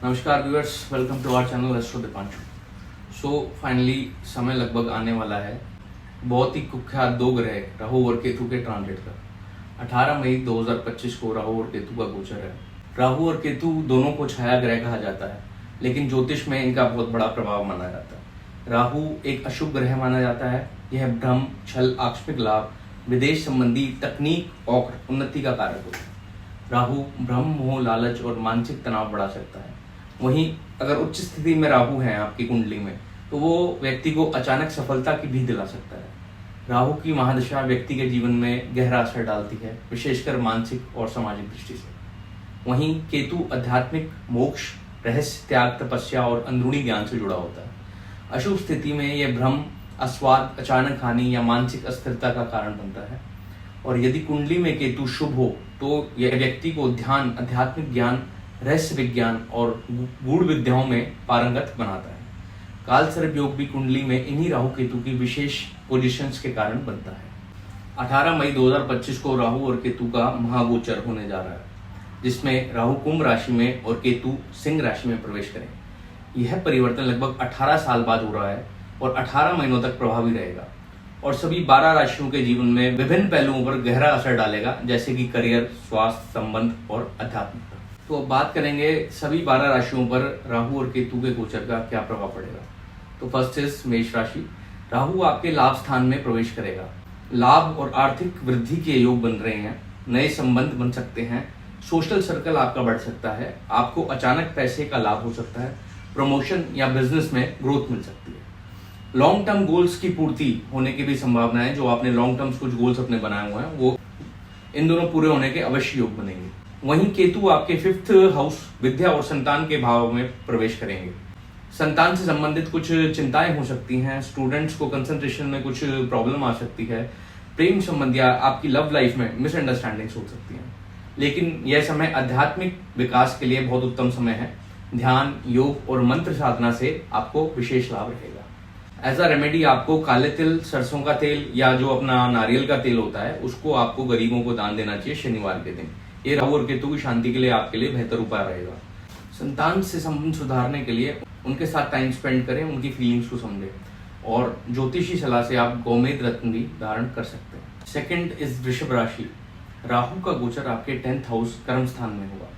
नमस्कार viewers, welcome to our channel Astro Deepanshu. So finally समय लगभग आने वाला है बहुत ही कुख्यात दो ग्रह राहु और केतु के ट्रांजिट का। 18 मई 2025 को राहु और केतु का गोचर है। राहु और केतु दोनों को छाया ग्रह कहा जाता है, लेकिन ज्योतिष में इनका बहुत बड़ा प्रभाव माना जाता है। राहु एक अशुभ ग्रह माना जाता है। यह भ्रम, छल, आकस्मिक लाभ, विदेश संबंधी तकनीक और उन्नति का कारक होता है। राहु भ्रम, मोह, लालच और मानसिक तनाव बढ़ा सकता है। वहीं अगर उच्च स्थिति में राहु है आपकी कुंडली में, तो वो व्यक्ति को अचानक सफलता की भी दिला सकता है। राहु की महादशा व्यक्ति के जीवन में गहरा असर डालती है, विशेषकर मानसिक और सामाजिक दृष्टि से। वहीं केतु आध्यात्मिक, मोक्ष, रहस्य, त्याग, तपस्या और अंदरूनी ज्ञान से जुड़ा होता है। अशुभ स्थिति में यह भ्रम, अस्वाद, अचानक हानि या मानसिक अस्थिरता का कारण बनता है। और यदि कुंडली में केतु शुभ हो तो यह व्यक्ति को ध्यान, आध्यात्मिक ज्ञान, रहस्य विज्ञान और गूढ़ विद्याओं में पारंगत बनाता है। काल सर्प योग भी कुंडली में इन्हीं राहु केतु की विशेष पोजीशंस के कारण बनता है। 18 मई 2025 को राहु और केतु का महागोचर होने जा रहा है, जिसमें राहु कुंभ राशि में और केतु सिंह राशि में प्रवेश करें। यह परिवर्तन लगभग 18 साल बाद हो रहा है और 18 महीनों तक प्रभावी रहेगा और सभी 12 राशियों के जीवन में विभिन्न पहलुओं पर गहरा असर डालेगा, जैसे कि करियर, स्वास्थ्य, संबंध और आध्यात्मिकता। तो अब बात करेंगे सभी 12 राशियों पर राहु और केतु के गोचर का क्या प्रभाव पड़ेगा। तो फर्स्ट इज मेष राशि। राहु आपके लाभ स्थान में प्रवेश करेगा। लाभ और आर्थिक वृद्धि के योग बन रहे हैं। नए संबंध बन सकते हैं। सोशल सर्कल आपका बढ़ सकता है। आपको अचानक पैसे का लाभ हो सकता है। प्रमोशन या बिजनेस में ग्रोथ मिल सकती है। लॉन्ग टर्म गोल्स की पूर्ति होने की भी संभावना है। जो आपने लॉन्ग टर्म कुछ गोल्स अपने बनाए हुए हैं, वो इन दोनों पूरे होने के अवश्य योग बनेंगे। वहीं केतु आपके 5th हाउस विद्या और संतान के भाव में प्रवेश करेंगे। संतान से संबंधित कुछ चिंताएं हो सकती हैं। स्टूडेंट्स को कंसंट्रेशन में कुछ प्रॉब्लम आ सकती है। प्रेम संबंध या आपकी लव लाइफ में मिसअंडरस्टैंडिंग्स हो सकती हैं। लेकिन यह समय आध्यात्मिक विकास के लिए बहुत उत्तम समय है। ध्यान, योग और मंत्र साधना से आपको विशेष लाभ रहेगा। एज अ रेमेडी आपको काले तिल, सरसों का तेल या जो अपना नारियल का तेल होता है, उसको आपको गरीबों को दान देना चाहिए शनिवार के दिन। ये राहु और केतु की शांति के लिए आपके लिए बेहतर उपाय रहेगा। संतान से संबंध सुधारने के लिए उनके साथ टाइम स्पेंड करें, उनकी फीलिंग्स को समझें और ज्योतिषी सलाह से आप गोमेद रत्न भी धारण कर सकते हैं। सेकंड इज वृषभ राशि। राहु का गोचर आपके 10th हाउस कर्म स्थान में होगा।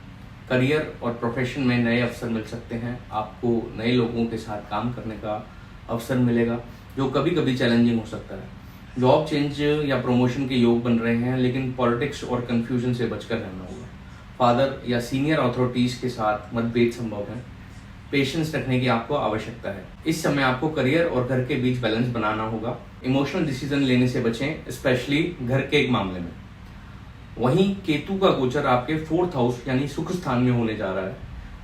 करियर और प्रोफेशन में नए अवसर मिल सकते हैं। आपको नए लोगों के साथ काम करने का अवसर मिलेगा, जो कभी कभी चैलेंजिंग हो सकता है। जॉब चेंज या प्रमोशन के योग बन रहे हैं, लेकिन पॉलिटिक्स और कंफ्यूजन से बचकर रहना होगा। फादर या सीनियर अथॉरिटीज के साथ मतभेद संभव है। पेशेंस रखने की आपको आवश्यकता है। इस समय आपको करियर और घर के बीच बैलेंस बनाना होगा। इमोशनल डिसीजन लेने से बचें, स्पेशली घर के एक मामले में। वहीं केतु का गोचर आपके 4th हाउस यानी सुख स्थान में होने जा रहा है।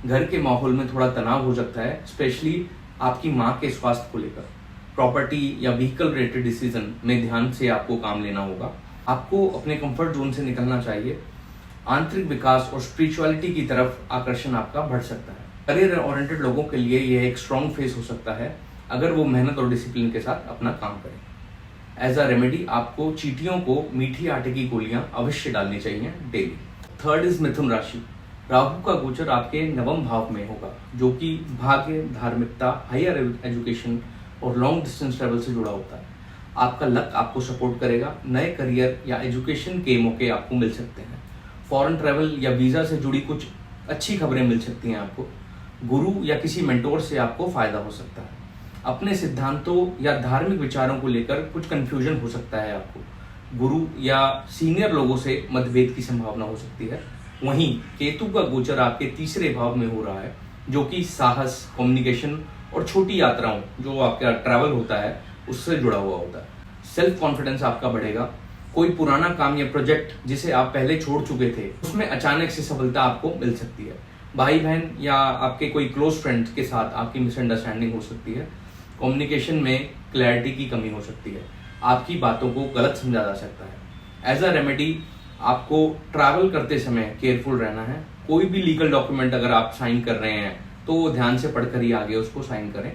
घर के माहौल में थोड़ा तनाव हो सकता है, स्पेशली आपकी माँ के स्वास्थ्य को लेकर। प्रॉपर्टी या व्हीकल रिलेटेड डिसीजन में ध्यान से आपको काम लेना होगा। आपको अपने कंफर्ट जोन से निकलना चाहिए। आंतरिक विकास और स्पिरिचुअलिटी की तरफ आकर्षण आपका बढ़ सकता है। करियर ओरिएंटेड लोगों के लिए यह एक स्ट्रॉन्ग फेस हो सकता है, अगर वो मेहनत और डिसिप्लिन के साथ अपना काम करें। एज अ रेमेडी आपको चींटियों को मीठी आटे की गोलियां अवश्य डालनी चाहिए डेली। थर्ड इज मिथुन राशि। राहु का गोचर आपके 9वें भाव में होगा, जो कि भाग्य, धार्मिकता, हायर एजुकेशन और लॉन्ग डिस्टेंस ट्रैवल से जुड़ा होता है। आपका लक आपको सपोर्ट करेगा। नए करियर या एजुकेशन के मौके आपको मिल सकते हैं। फॉरेन ट्रैवल या वीजा से जुड़ी कुछ अच्छी खबरें मिल सकती हैं आपको। गुरु या किसी मेंटोर से आपको फायदा हो सकता है। अपने सिद्धांतों या धार्मिक विचारों को लेकर कुछ कंफ्यूजन हो सकता है आपको। गुरु या सीनियर लोगों से मतभेद की संभावना हो सकती है। वहीं केतु का गोचर आपके 3रे भाव में हो रहा है, जो कि साहस, कम्युनिकेशन और छोटी यात्राओं, जो आपका ट्रैवल होता है, उससे जुड़ा हुआ होता है। सेल्फ कॉन्फिडेंस आपका बढ़ेगा। कोई पुराना काम या प्रोजेक्ट जिसे आप पहले छोड़ चुके थे, उसमें अचानक से सफलता आपको मिल सकती है। भाई बहन या आपके कोई क्लोज फ्रेंड्स के साथ आपकी मिसअंडरस्टैंडिंग हो सकती है। कम्युनिकेशन में क्लैरिटी की कमी हो सकती है। आपकी बातों को गलत समझा जा सकता है। एज अ रेमेडी आपको ट्रैवल करते समय केयरफुल रहना है। कोई भी लीगल डॉक्यूमेंट अगर आप साइन कर रहे हैं, तो ध्यान से पढ़कर ही आगे उसको साइन करें।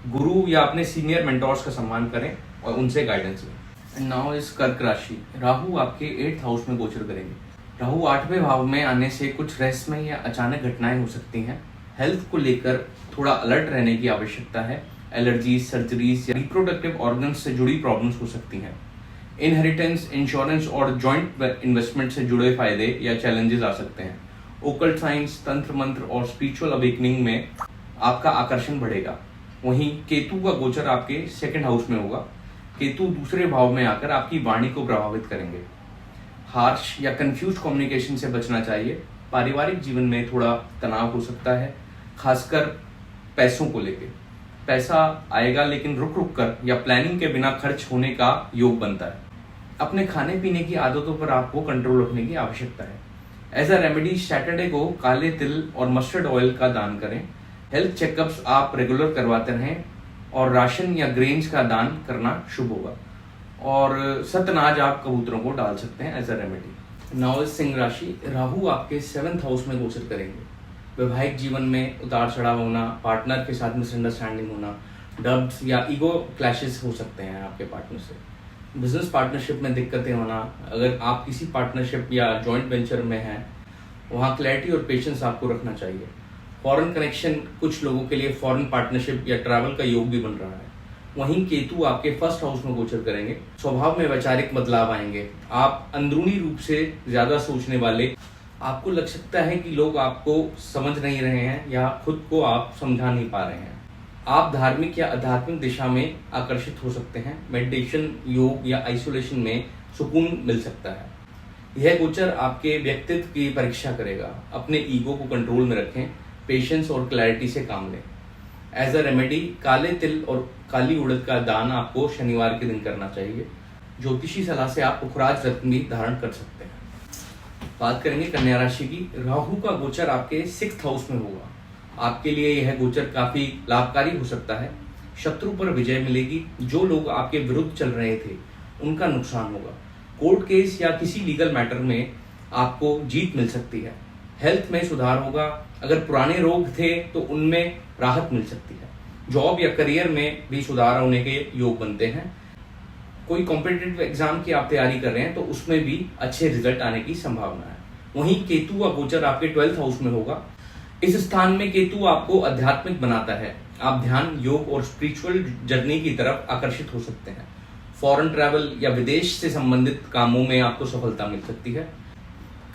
गुरु या अपने सीनियर मेंटोर्स का सम्मान करें और उनसे गाइडेंस लें। एंड नाउ इज कर्क राशि। राहु आपके 8th हाउस में गोचर करेंगे। राहु 8वें भाव में आने से कुछ रहस्यमय या अचानक घटनाएं हो सकती हैं। हेल्थ को लेकर थोड़ा अलर्ट रहने की आवश्यकता है। एलर्जीज, सर्जरीज या रिप्रोडक्टिव ऑर्गन्स से जुड़ी प्रॉब्लम्स हो सकती हैं। इनहेरिटेंस, इंश्योरेंस और जॉइंट इन्वेस्टमेंट से जुड़े फायदे या चैलेंजेस आ सकते हैं। ओकल्ट साइंस, तंत्र मंत्र और स्पिरिचुअल अवेकनिंग में आपका आकर्षण बढ़ेगा। वहीं केतु का गोचर आपके सेकंड हाउस में होगा। केतु दूसरे भाव में आकर आपकी वाणी को प्रभावित करेंगे। हार्श या कंफ्यूज कम्युनिकेशन से बचना चाहिए। पारिवारिक जीवन में थोड़ा तनाव हो सकता है, खासकर पैसों को लेकर। पैसा आएगा लेकिन रुक रुक कर या प्लानिंग के बिना खर्च होने का योग बनता है। अपने खाने पीने की आदतों पर आपको कंट्रोल रखने की आवश्यकता है। एज अ रेमेडी सैटरडे को काले तिल और मस्टर्ड ऑयल का दान करें। हेल्थ चेकअप्स आप रेगुलर करवाते रहें और राशन या ग्रेन्स का दान करना शुभ होगा। और सतनाज आप कबूतरों को डाल सकते हैं एज अ रेमेडी। नाउ सिंह राशि, राहु आपके 7th हाउस में गोचर करेंगे। वैवाहिक जीवन में उतार चढ़ाव होना, पार्टनर के साथ मिसअंडरस्टैंडिंग होना, डब्स या ईगो क्लैशेस हो सकते हैं आपके पार्टनर से। बिजनेस पार्टनरशिप में दिक्कतें होना, अगर आप किसी पार्टनरशिप या जॉइंट वेंचर में हैं वहाँ क्लैरिटी और पेशेंस आपको रखना चाहिए। फॉरेन कनेक्शन, कुछ लोगों के लिए फॉरेन पार्टनरशिप या ट्रैवल का योग भी बन रहा है। वहीं केतु आपके 1st हाउस में गोचर करेंगे। स्वभाव में वैचारिक बदलाव आएंगे। आप अंदरूनी रूप से ज्यादा सोचने वाले, आपको लग सकता है कि लोग आपको समझ नहीं रहे हैं या खुद को आप समझा नहीं पा रहे हैं। आप धार्मिक या आध्यात्मिक दिशा में आकर्षित हो सकते हैं। मेडिटेशन, योग या आइसोलेशन में सुकून मिल सकता है। यह गोचर आपके व्यक्तित्व की परीक्षा करेगा। अपने ईगो को कंट्रोल में रखें, पेशेंस और क्लैरिटी से काम लें। एज अ रेमेडी काले तिल और काली उड़द का दान आपको शनिवार के दिन करना चाहिए। ज्योतिषी सलाह से आप पुखराज रत्न भी धारण कर सकते हैं। बात करेंगे कन्या राशि की। राहु का गोचर आपके 6th हाउस में होगा। आपके लिए यह गोचर काफी लाभकारी हो सकता है। शत्रु पर विजय मिलेगी। जो लोग आपके विरुद्ध चल रहे थे उनका नुकसान होगा। कोर्ट केस या किसी लीगल मैटर में आपको जीत मिल सकती है। हेल्थ में सुधार होगा। अगर पुराने रोग थे तो उनमें राहत मिल सकती है। जॉब या करियर में भी सुधार होने के योग बनते हैं। कोई कॉम्पिटिटिव एग्जाम की आप तैयारी कर रहे हैं तो उसमें भी अच्छे रिजल्ट आने की संभावना है। वहीं केतु का गोचर आपके 12th हाउस में होगा। इस स्थान में केतु आपको आध्यात्मिक बनाता है। आप ध्यान, योग और स्पिरिचुअल जर्नी की तरफ आकर्षित हो सकते हैं। फॉरेन ट्रैवल या विदेश से संबंधित कामों में आपको सफलता मिल सकती है।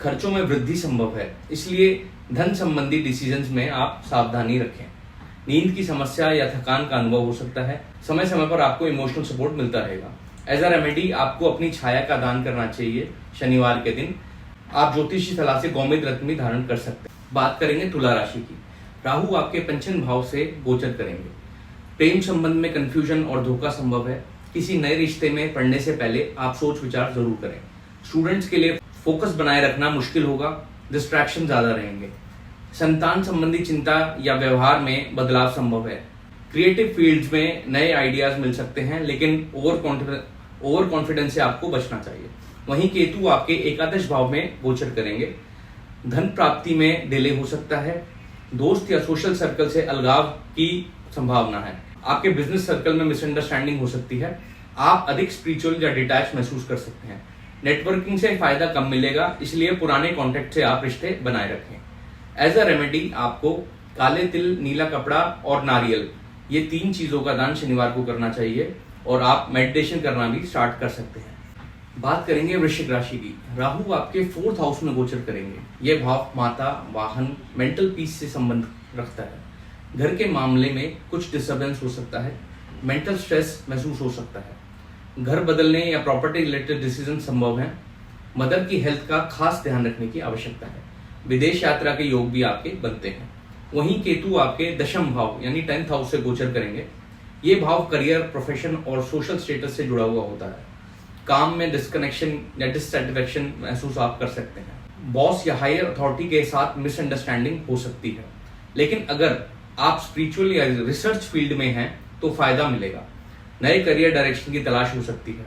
खर्चों में वृद्धि संभव है, इसलिए धन संबंधी डिसीजंस में आप सावधानी रखें। नींद की समस्या या थकान का अनुभव हो सकता है। समय समय पर आपको इमोशनल सपोर्ट मिलता रहेगा। एज अ रेमेडी आपको अपनी छाया का दान करना चाहिए। शनिवार के दिन आप ज्योतिषी सलाह से गोमेद रत्न भी धारण कर सकते हैं। बात करेंगे तुला राशि की। राहु आपके 5th भाव से गोचर करेंगे। प्रेम संबंध में कंफ्यूजन और धोखा संभव है। किसी नए रिश्ते में पड़ने से पहले आप सोच विचार जरूर करें। स्टूडेंट्स के लिए फोकस बनाए रखना मुश्किल होगा। डिस्ट्रैक्शन ज्यादा रहेंगे। संतान संबंधी चिंता या व्यवहार में बदलाव संभव है। क्रिएटिव फील्ड्स में नए आइडियाज मिल सकते हैं, लेकिन ओवर कॉन्फिडेंस से आपको बचना चाहिए। वहीं केतु आपके 11 भाव में गोचर करेंगे। धन प्राप्ति में डिले हो सकता है। दोस्त या सोशल सर्कल से अलगाव की संभावना है। आपके बिजनेस सर्कल में मिसअंडरस्टैंडिंग हो सकती है। आप अधिक स्पिरिचुअल या डिटैच महसूस कर सकते हैं। नेटवर्किंग से फायदा कम मिलेगा, इसलिए पुराने कॉन्टेक्ट से आप रिश्ते बनाए रखें। एज अ रेमेडी आपको काले तिल, नीला कपड़ा और नारियल, ये 3 चीजों का दान शनिवार को करना चाहिए और आप मेडिटेशन करना भी स्टार्ट कर सकते हैं। बात करेंगे वृश्चिक राशि की। राहु आपके 4th हाउस में गोचर करेंगे। यह भाव माता, वाहन, मेंटल पीस से संबंध रखता है। घर के मामले में कुछ डिस्टर्बेंस हो सकता है। मेंटल स्ट्रेस महसूस हो सकता है। घर बदलने या प्रॉपर्टी रिलेटेड डिसीजन संभव है। मदर की हेल्थ का खास ध्यान रखने की आवश्यकता है। विदेश यात्रा के योग भी आपके बनते हैं। वहीं केतु आपके 10th भाव यानी 10th हाउस से गोचर करेंगे। ये भाव करियर, प्रोफेशन और सोशल स्टेटस से जुड़ा हुआ होता है। काम में डिस्कनेक्शन या डिससैटिस्फैक्शन महसूस आप कर सकते हैं। बॉस या हायर अथॉरिटी के साथ मिसअंडरस्टैंडिंग हो सकती है। लेकिन अगर आप स्पिरिचुअल या रिसर्च फील्ड में हैं तो फायदा मिलेगा। नए करियर डायरेक्शन की तलाश हो सकती है।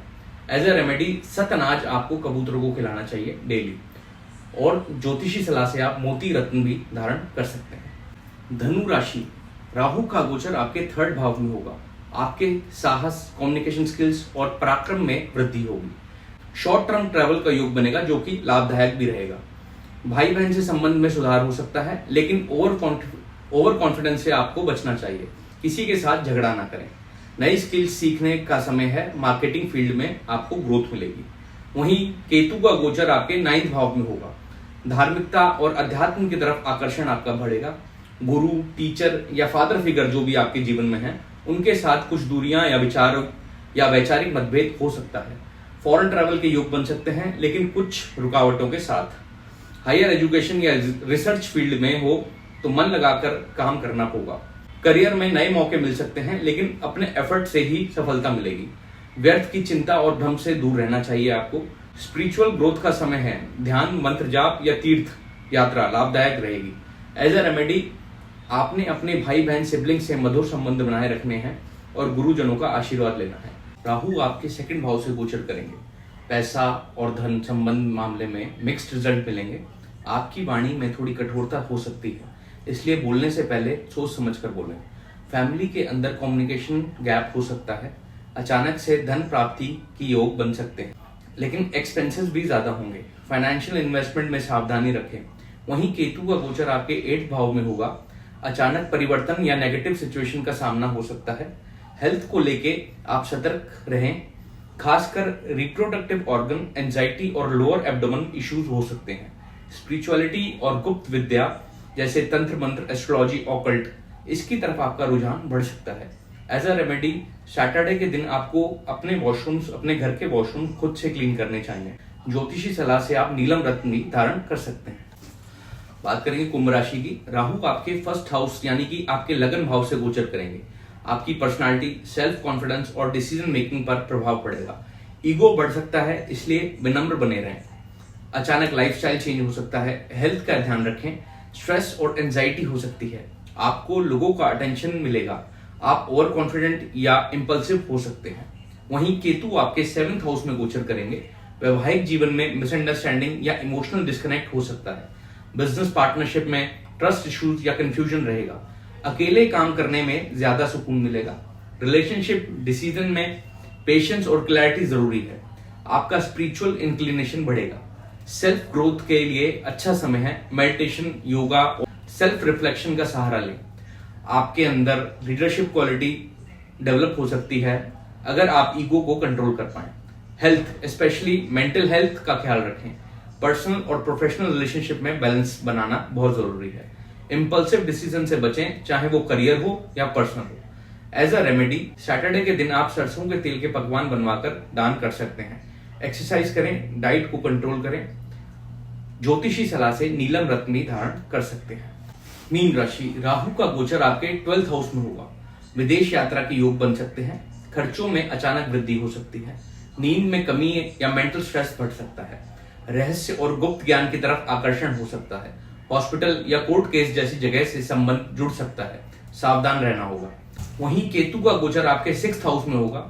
एज अ रेमेडी सत अनाज आपको कबूतरों को खिलाना चाहिए डेली। और ज्योतिषी सलाह से आप मोती रत्न भी धारण कर सकते हैं। धनु राशि, राहु का गोचर आपके 3rd भाव में होगा। आपके साहस, कम्युनिकेशन स्किल्स और पराक्रम में वृद्धि होगी। शॉर्ट टर्म ट्रैवल का योग बनेगा जो कि लाभदायक भी रहेगा। भाई बहन से संबंध में सुधार हो सकता है, लेकिन ओवर कॉन्फिडेंस से आपको बचना चाहिए। किसी के साथ झगड़ा ना करें। नई स्किल्स सीखने का समय है। मार्केटिंग फील्ड में आपको ग्रोथ मिलेगी। वहीं केतु का गोचर आपके 9th भाव में होगा। धार्मिकता और अध्यात्म की तरफ आकर्षण आपका बढ़ेगा। गुरु, टीचर या फादर फिगर जो भी आपके जीवन में है, उनके साथ कुछ दूरियां या विचारों या वैचारिक मतभेद हो सकता है। फॉरेन ट्रैवल के योग बन सकते हैं, लेकिन कुछ रुकावटों के साथ। हायर एजुकेशन या रिसर्च फील्ड में हो तो मन लगाकर काम करना होगा। करियर में नए मौके मिल सकते हैं, लेकिन अपने एफर्ट से ही सफलता मिलेगी। व्यर्थ की चिंता और भ्रम से दूर रहना चाहिए आपको। स्पिरिचुअल ग्रोथ का समय है। ध्यान, मंत्र जाप या तीर्थ यात्रा लाभदायक रहेगी। एज अ रेमेडी आपने अपने भाई बहन सिबलिंग से मधुर संबंध बनाए रखने हैं और गुरुजनों का आशीर्वाद लेना है। राहु आपके 2nd भाव से गोचर करेंगे। पैसा और धन संबंध मामले में मिक्स्ड रिजल्ट मिलेंगे। आपकी वाणी में थोड़ी कठोरता हो सकती है, इसलिए बोलने से पहले सोच समझ कर बोलें। फैमिली के अंदर कम्युनिकेशन गैप हो सकता है। अचानक से धन प्राप्ति की योग बन सकते हैं, लेकिन एक्सपेंसेस भी ज्यादा होंगे। फाइनेंशियल इन्वेस्टमेंट में सावधानी रखें। वहीं केतु का गोचर आपके 8th भाव में होगा। अचानक परिवर्तन या नेगेटिव सिचुएशन का सामना हो सकता है। हेल्थ को लेके आप सतर्क रहें। खासकर रिप्रोडक्टिव ऑर्गन, एंजाइटी और लोअर एब्डोमेन इश्यूज हो सकते हैं। स्पिरिचुअलिटी और गुप्त विद्या जैसे तंत्र मंत्र, एस्ट्रोलॉजी, ऑकल्ट, इसकी तरफ आपका रुझान बढ़ सकता है। एज अ रेमेडी सैटरडे के दिन आपको अपने वॉशरूम्स, अपने घर के वॉशरूम खुद से क्लीन करने चाहिए। ज्योतिषी सलाह से आप नीलम रत्न भी धारण कर सकते हैं। बात करेंगे कुंभ राशि की। राहु आपके 1st हाउस यानी कि आपके लगन भाव से गोचर करेंगे। आपकी पर्सनालिटी, सेल्फ कॉन्फिडेंस और डिसीजन मेकिंग पर प्रभाव पड़ेगा। ईगो बढ़ सकता है, इसलिए विनम्र बने रहें। अचानक लाइफस्टाइल चेंज हो सकता है। हेल्थ का ध्यान रखें। स्ट्रेस और एंजाइटी हो सकती है। आपको लोगों का अटेंशन मिलेगा। आप ओवर कॉन्फिडेंट या इंपल्सिव हो सकते हैं। वहीं केतु आपके 7th हाउस में गोचर करेंगे। वैवाहिक जीवन में मिसअंडरस्टैंडिंग या इमोशनल डिस्कनेक्ट हो सकता है। बिजनेस पार्टनरशिप में ट्रस्ट इश्यूज या कंफ्यूजन रहेगा। अकेले काम करने में ज्यादा सुकून मिलेगा। रिलेशनशिप डिसीजन में पेशेंस और क्लैरिटी जरूरी है। आपका स्पिरिचुअल इंक्लिनेशन बढ़ेगा। सेल्फ ग्रोथ के लिए अच्छा समय है। मेडिटेशन, योगा और सेल्फ रिफ्लेक्शन का सहारा लें। आपके अंदर लीडरशिप क्वालिटी डेवलप हो सकती है अगर आप ईगो को कंट्रोल कर पाए। हेल्थ, स्पेशली मेंटल हेल्थ का ख्याल रखें। पर्सनल और प्रोफेशनल रिलेशनशिप में बैलेंस बनाना बहुत जरूरी है। इंपल्सिव डिसीजन से बचें, चाहे वो करियर हो या पर्सनल हो। एज अ रेमेडी सैटरडे के दिन आप सरसों के तेल के पकवान बनवाकर दान कर सकते हैं। एक्सरसाइज करें, डाइट को कंट्रोल करें। ज्योतिषी सलाह से नीलम रत्न भी धारण कर सकते हैं। मीन राशि। राहु का गोचर आपके 12th हाउस में होगा। विदेश यात्रा के योग बन सकते हैं। खर्चों में अचानक वृद्धि हो सकती है। नींद में कमी या मेंटल स्ट्रेस बढ़ सकता है। रहस्य और गुप्त ज्ञान की तरफ आकर्षण हो सकता है। हॉस्पिटल या कोर्ट केस जैसी जगह से संबंध जुड़ सकता है। सावधान रहना होगा। वहीं केतु का गोचर आपके 6th हाउस में होगा।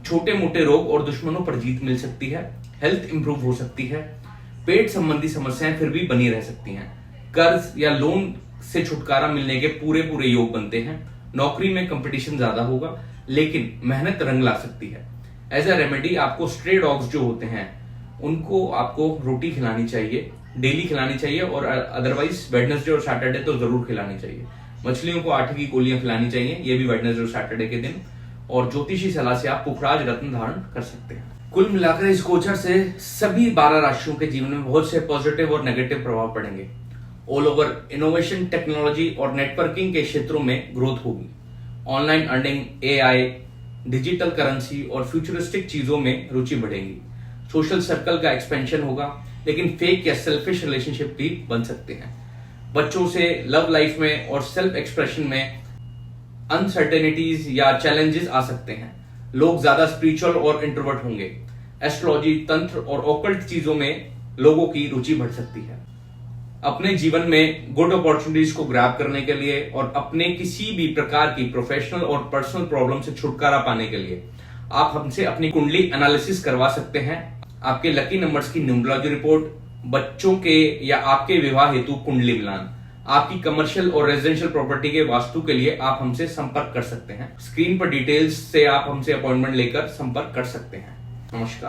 छोटे मोटे रोग और दुश्मनों पर जीत मिल सकती है। हेल्थ इंप्रूव हो सकती है। पेट संबंधी समस्याएं फिर भी बनी रह सकती हैं। कर्ज या लोन से छुटकारा मिलने के पूरे योग बनते हैं। नौकरी में कंपटीशन ज्यादा होगा, लेकिन मेहनत रंग ला सकती है। एज अ रेमेडी आपको स्ट्रे डॉग्स जो होते हैं उनको आपको रोटी खिलानी चाहिए, डेली खिलानी चाहिए, और अदरवाइज वेडनेसडे और सैटरडे तो जरूर खिलानी चाहिए। मछलियों को आटे की गोलियां खिलानी चाहिए, ये भी वेडनेसडे और सैटरडे के दिन। और ज्योतिषी सलाह से आप पुखराज रत्न धारण कर सकते हैं। कुल मिलाकर इस गोचर से सभी 12 राशियों के जीवन में बहुत से पॉजिटिव और नेगेटिव प्रभाव पड़ेंगे। ऑल ओवर इनोवेशन, टेक्नोलॉजी और नेटवर्किंग के क्षेत्रों में ग्रोथ होगी। Online earning, AI, digital currency और फ्यूचरिस्टिक चीजों में रुचि बढ़ेगी। सोशल सर्कल का एक्सपेंशन होगा, लेकिन फेक या सेल्फिश रिलेशनशिप भी बन सकते हैं। बच्चों से लव लाइफ में और सेल्फ एक्सप्रेशन में अनसर्टेनिटीज या चैलेंजेस आ सकते हैं। लोग ज्यादा स्पिरिचुअल और इंट्रोवर्ट होंगे। एस्ट्रोलॉजी, तंत्र और ऑकल्ट चीजों में लोगों की रुचि बढ़ सकती है। अपने जीवन में गुड अपॉर्चुनिटीज को ग्रैब करने के लिए और अपने किसी भी प्रकार की प्रोफेशनल और पर्सनल प्रॉब्लम से छुटकारा पाने के लिए आप हमसे अपनी कुंडली एनालिसिस करवा सकते हैं। आपके लकी नंबर्स की न्यूमरोलॉजी रिपोर्ट, बच्चों के या आपके विवाह हेतु कुंडली मिलान, आपकी कमर्शियल और रेजिडेंशियल प्रॉपर्टी के वास्तु के लिए आप हमसे संपर्क कर सकते हैं। स्क्रीन पर डिटेल्स से आप हमसे अपॉइंटमेंट लेकर संपर्क कर सकते हैं। नमस्कार।